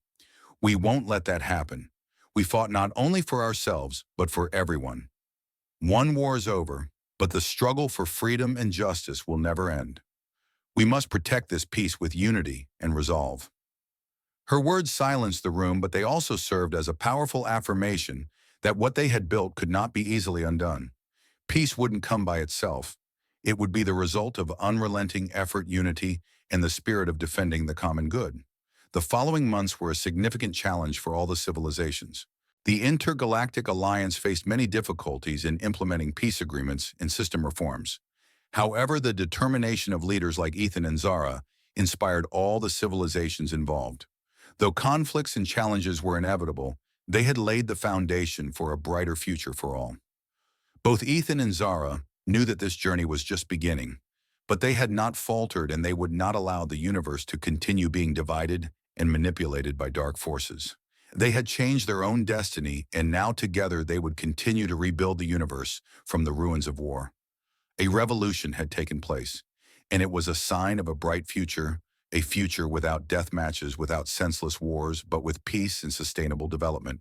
"We won't let that happen. We fought not only for ourselves, but for everyone. One war is over, but the struggle for freedom and justice will never end. We must protect this peace with unity and resolve." Her words silenced the room, but they also served as a powerful affirmation that what they had built could not be easily undone. Peace wouldn't come by itself. It would be the result of unrelenting effort, unity, and the spirit of defending the common good. The following months were a significant challenge for all the civilizations. The intergalactic alliance faced many difficulties in implementing peace agreements and system reforms. However, the determination of leaders like Ethan and Zara inspired all the civilizations involved. Though conflicts and challenges were inevitable, they had laid the foundation for a brighter future for all. Both Ethan and Zara knew that this journey was just beginning, but they had not faltered and they would not allow the universe to continue being divided and manipulated by dark forces. They had changed their own destiny, and now together they would continue to rebuild the universe from the ruins of war. A revolution had taken place, and it was a sign of a bright future, a future without death matches, without senseless wars, but with peace and sustainable development.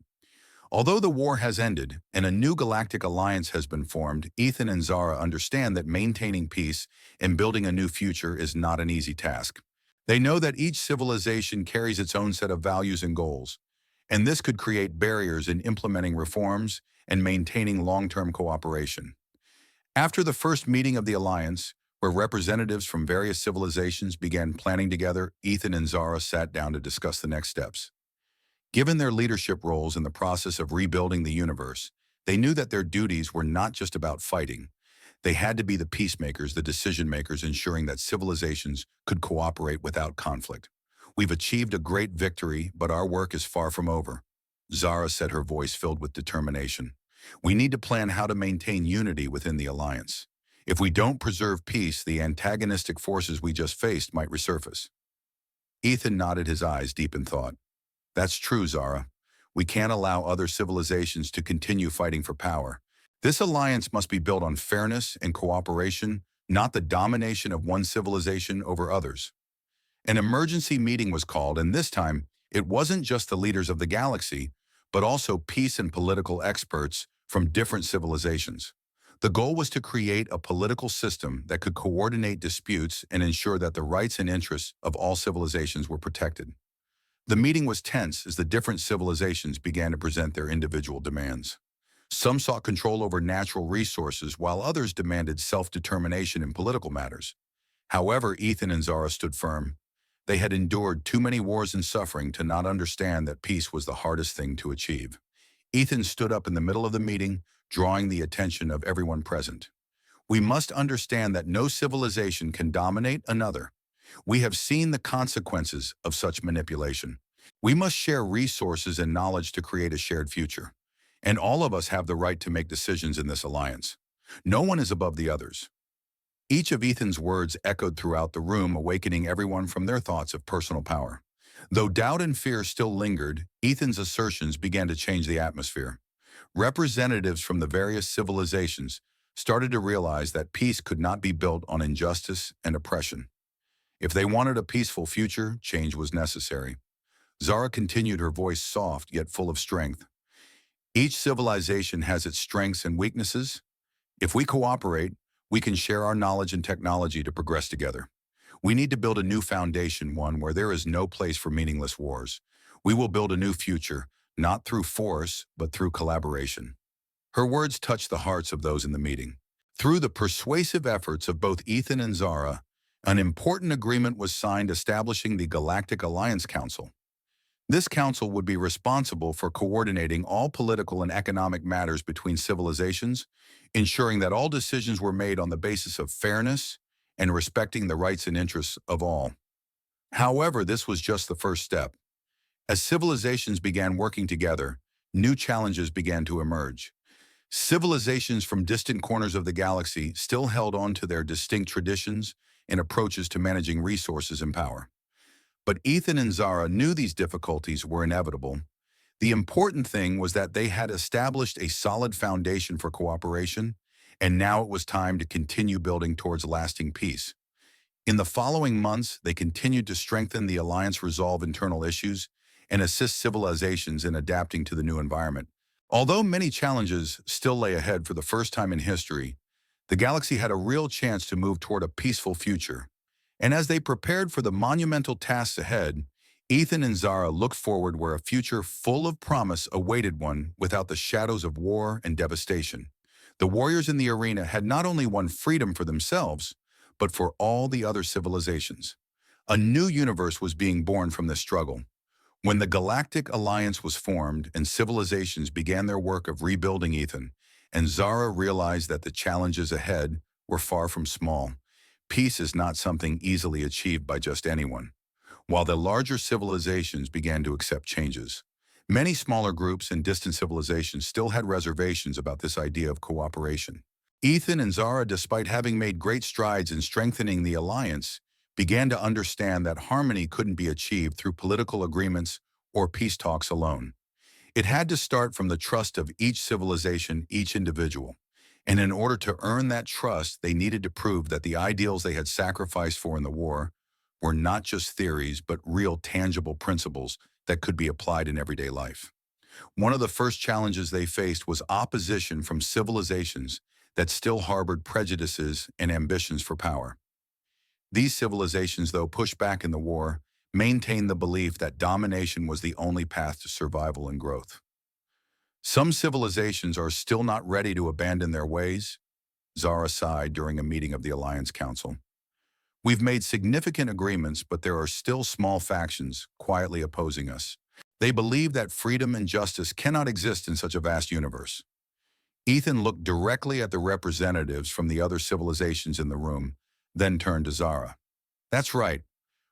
Although the war has ended and a new galactic alliance has been formed, Ethan and Zara understand that maintaining peace and building a new future is not an easy task. They know that each civilization carries its own set of values and goals, and this could create barriers in implementing reforms and maintaining long-term cooperation. After the first meeting of the alliance, where representatives from various civilizations began planning together, Ethan and Zara sat down to discuss the next steps. Given their leadership roles in the process of rebuilding the universe, they knew that their duties were not just about fighting. They had to be the peacemakers, the decision-makers, ensuring that civilizations could cooperate without conflict. "We've achieved a great victory, but our work is far from over," Zara said, her voice filled with determination. "We need to plan how to maintain unity within the alliance. If we don't preserve peace, the antagonistic forces we just faced might resurface." Ethan nodded, his eyes deep in thought. "That's true, Zara. We can't allow other civilizations to continue fighting for power. This alliance must be built on fairness and cooperation, not the domination of one civilization over others." An emergency meeting was called, and this time, it wasn't just the leaders of the galaxy, but also peace and political experts from different civilizations. The goal was to create a political system that could coordinate disputes and ensure that the rights and interests of all civilizations were protected. The meeting was tense as the different civilizations began to present their individual demands. Some sought control over natural resources, while others demanded self-determination in political matters. However, Ethan and Zara stood firm. They had endured too many wars and suffering to not understand that peace was the hardest thing to achieve. Ethan stood up in the middle of the meeting, drawing the attention of everyone present. "We must understand that no civilization can dominate another. We have seen the consequences of such manipulation. We must share resources and knowledge to create a shared future. And all of us have the right to make decisions in this alliance. No one is above the others." Each of Ethan's words echoed throughout the room, awakening everyone from their thoughts of personal power. Though doubt and fear still lingered, Ethan's assertions began to change the atmosphere. Representatives from the various civilizations started to realize that peace could not be built on injustice and oppression. If they wanted a peaceful future, change was necessary. Zara continued, her voice soft yet full of strength. "Each civilization has its strengths and weaknesses. If we cooperate, we can share our knowledge and technology to progress together. We need to build a new foundation, one where there is no place for meaningless wars. We will build a new future, not through force, but through collaboration." Her words touched the hearts of those in the meeting. Through the persuasive efforts of both Ethan and Zara, an important agreement was signed establishing the Galactic Alliance Council. This council would be responsible for coordinating all political and economic matters between civilizations, ensuring that all decisions were made on the basis of fairness and respecting the rights and interests of all. However, this was just the first step. As civilizations began working together, new challenges began to emerge. Civilizations from distant corners of the galaxy still held on to their distinct traditions and approaches to managing resources and power. But Ethan and Zara knew these difficulties were inevitable. The important thing was that they had established a solid foundation for cooperation, and now it was time to continue building towards lasting peace. In the following months, they continued to strengthen the alliance, resolve internal issues, and assist civilizations in adapting to the new environment. Although many challenges still lay ahead, for the first time in history, the galaxy had a real chance to move toward a peaceful future. And as they prepared for the monumental tasks ahead, Ethan and Zara looked forward where a future full of promise awaited one without the shadows of war and devastation. The warriors in the arena had not only won freedom for themselves, but for all the other civilizations. A new universe was being born from this struggle. When the Galactic Alliance was formed and civilizations began their work of rebuilding Ethan, and Zara realized that the challenges ahead were far from small. Peace is not something easily achieved by just anyone. While the larger civilizations began to accept changes, many smaller groups and distant civilizations still had reservations about this idea of cooperation. Ethan and Zara, despite having made great strides in strengthening the alliance, began to understand that harmony couldn't be achieved through political agreements or peace talks alone. It had to start from the trust of each civilization, each individual. And in order to earn that trust, they needed to prove that the ideals they had sacrificed for in the war were not just theories, but real tangible principles that could be applied in everyday life. One of the first challenges they faced was opposition from civilizations that still harbored prejudices and ambitions for power. These civilizations, though pushed back in the war, maintained the belief that domination was the only path to survival and growth. Some civilizations are still not ready to abandon their ways, Zara sighed during a meeting of the Alliance Council. We've made significant agreements, but there are still small factions quietly opposing us. They believe that freedom and justice cannot exist in such a vast universe. Ethan looked directly at the representatives from the other civilizations in the room, then turned to Zara. That's right.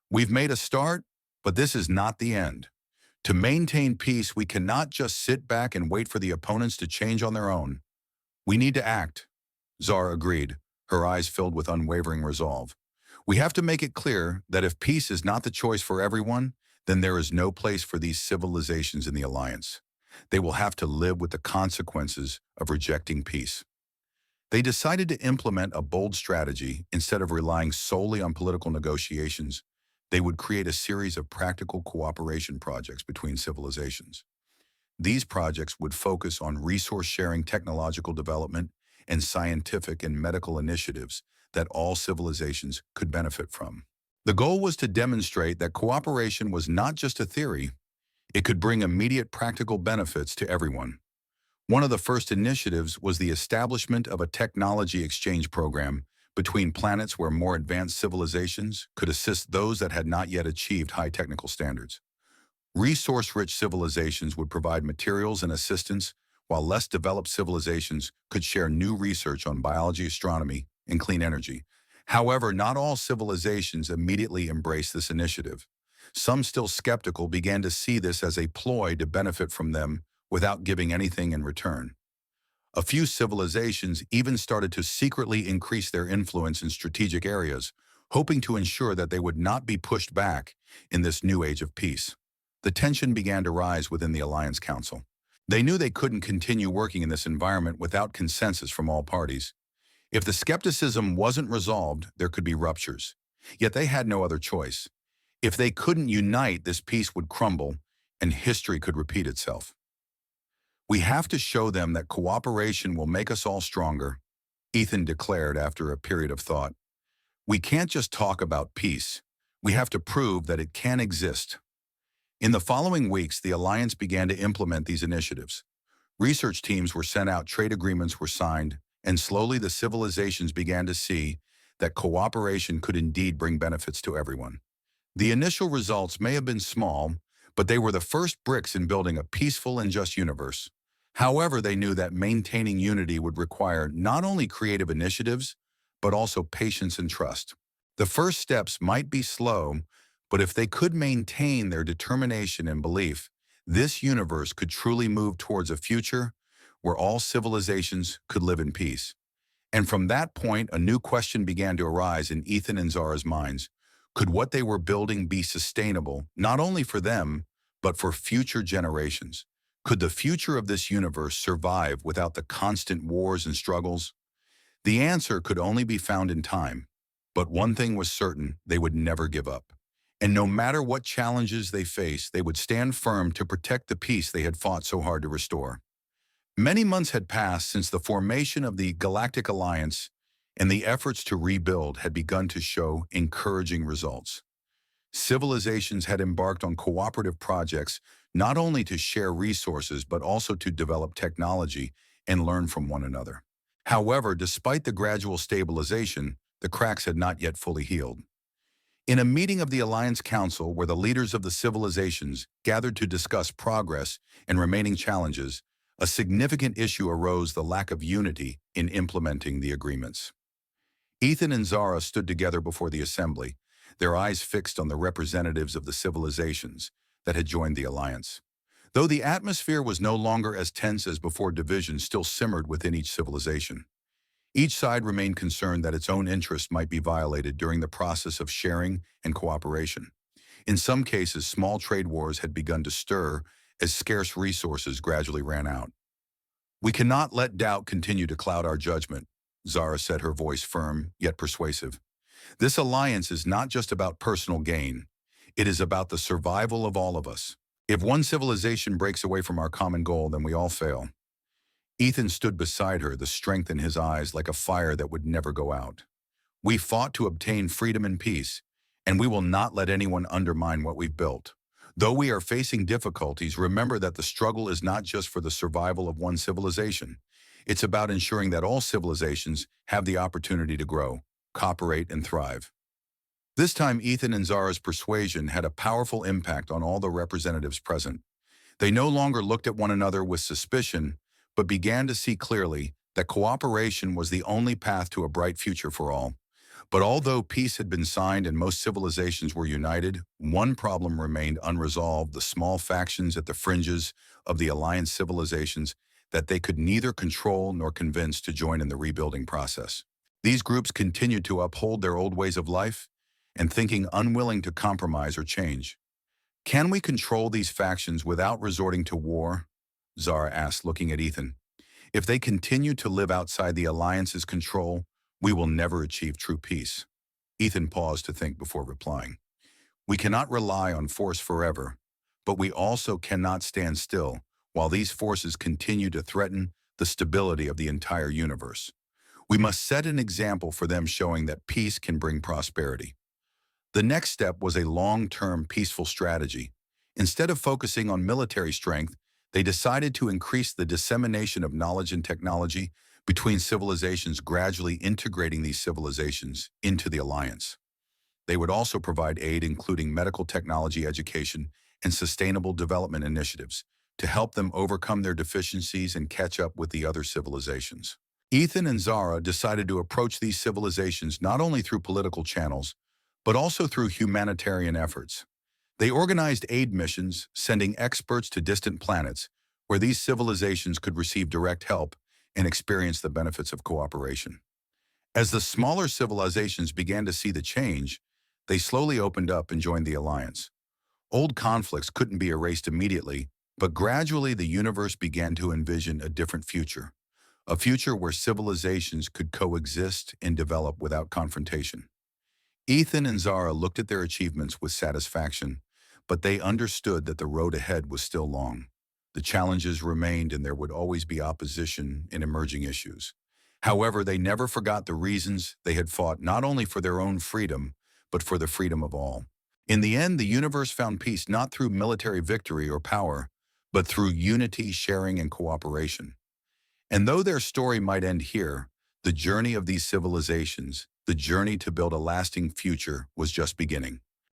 We've made a start, but this is not the end. To maintain peace, we cannot just sit back and wait for the opponents to change on their own. We need to act. Zara agreed, her eyes filled with unwavering resolve. We have to make it clear that if peace is not the choice for everyone, then there is no place for these civilizations in the alliance. They will have to live with the consequences of rejecting peace. They decided to implement a bold strategy. Instead of relying solely on political negotiations, they would create a series of practical cooperation projects between civilizations. These projects would focus on resource-sharing technological development and scientific and medical initiatives that all civilizations could benefit from. The goal was to demonstrate that cooperation was not just a theory, it could bring immediate practical benefits to everyone. One of the first initiatives was the establishment of a technology exchange program between planets where more advanced civilizations could assist those that had not yet achieved high technical standards. Resource-rich civilizations would provide materials and assistance, while less developed civilizations could share new research on biology, astronomy, and clean energy. However, not all civilizations immediately embraced this initiative. Some, still skeptical, began to see this as a ploy to benefit from them without giving anything in return. A few civilizations even started to secretly increase their influence in strategic areas, hoping to ensure that they would not be pushed back in this new age of peace. The tension began to rise within the Alliance Council. They knew they couldn't continue working in this environment without consensus from all parties. If the skepticism wasn't resolved, there could be ruptures. Yet they had no other choice. If they couldn't unite, this peace would crumble, and history could repeat itself. We have to show them that cooperation will make us all stronger, Ethan declared after a period of thought. We can't just talk about peace. We have to prove that it can exist. In the following weeks, the Alliance began to implement these initiatives. Research teams were sent out, trade agreements were signed, and slowly the civilizations began to see that cooperation could indeed bring benefits to everyone. The initial results may have been small, but they were the first bricks in building a peaceful and just universe. However, they knew that maintaining unity would require not only creative initiatives, but also patience and trust. The first steps might be slow, but if they could maintain their determination and belief, this universe could truly move towards a future where all civilizations could live in peace. And from that point, a new question began to arise in Ethan and Zara's minds. Could what they were building be sustainable, not only for them, but for future generations? Could the future of this universe survive without the constant wars and struggles? The answer could only be found in time. But one thing was certain: they would never give up. And no matter what challenges they faced, they would stand firm to protect the peace they had fought so hard to restore. Many months had passed since the formation of the Galactic Alliance, and the efforts to rebuild had begun to show encouraging results. Civilizations had embarked on cooperative projects not only to share resources but also to develop technology and learn from one another. However, despite the gradual stabilization, the cracks had not yet fully healed. In a meeting of the Alliance Council where the leaders of the civilizations gathered to discuss progress and remaining challenges, a significant issue arose: the lack of unity in implementing the agreements. Ethan and Zara stood together before the assembly, their eyes fixed on the representatives of the civilizations that had joined the alliance. Though the atmosphere was no longer as tense as before, division still simmered within each civilization. Each side remained concerned that its own interest might be violated during the process of sharing and cooperation. In some cases, small trade wars had begun to stir as scarce resources gradually ran out. "We cannot let doubt continue to cloud our judgment," Zara said, her voice firm yet persuasive. "This alliance is not just about personal gain. It is about the survival of all of us. If one civilization breaks away from our common goal, then we all fail." Ethan stood beside her, the strength in his eyes like a fire that would never go out. "We fought to obtain freedom and peace, and we will not let anyone undermine what we've built. Though we are facing difficulties, remember that the struggle is not just for the survival of one civilization. It's about ensuring that all civilizations have the opportunity to grow, cooperate, and thrive." This time, Ethan and Zara's persuasion had a powerful impact on all the representatives present. They no longer looked at one another with suspicion, but began to see clearly that cooperation was the only path to a bright future for all. But although peace had been signed and most civilizations were united, one problem remained unresolved: the small factions at the fringes of the alliance civilizations that they could neither control nor convince to join in the rebuilding process. These groups continued to uphold their old ways of life and thinking, unwilling to compromise or change. "Can we control these factions without resorting to war?" Zara asked, looking at Ethan. "If they continue to live outside the alliance's control, we will never achieve true peace." Ethan paused to think before replying. "We cannot rely on force forever, but we also cannot stand still while these forces continue to threaten the stability of the entire universe. We must set an example for them, showing that peace can bring prosperity." The next step was a long-term peaceful strategy. Instead of focusing on military strength, they decided to increase the dissemination of knowledge and technology between civilizations, gradually integrating these civilizations into the alliance. They would also provide aid, including medical technology, education, and sustainable development initiatives, to help them overcome their deficiencies and catch up with the other civilizations. Ethan and Zara decided to approach these civilizations not only through political channels, but also through humanitarian efforts. They organized aid missions, sending experts to distant planets where these civilizations could receive direct help and experience the benefits of cooperation. As the smaller civilizations began to see the change, they slowly opened up and joined the alliance. Old conflicts couldn't be erased immediately, but gradually the universe began to envision a different future, a future where civilizations could coexist and develop without confrontation. Ethan and Zara looked at their achievements with satisfaction, but they understood that the road ahead was still long. The challenges remained, and there would always be opposition and emerging issues. However, they never forgot the reasons they had fought, not only for their own freedom, but for the freedom of all. In the end, the universe found peace not through military victory or power, but through unity, sharing, and cooperation. And though their story might end here, the journey of these civilizations, the journey to build a lasting future, was just beginning.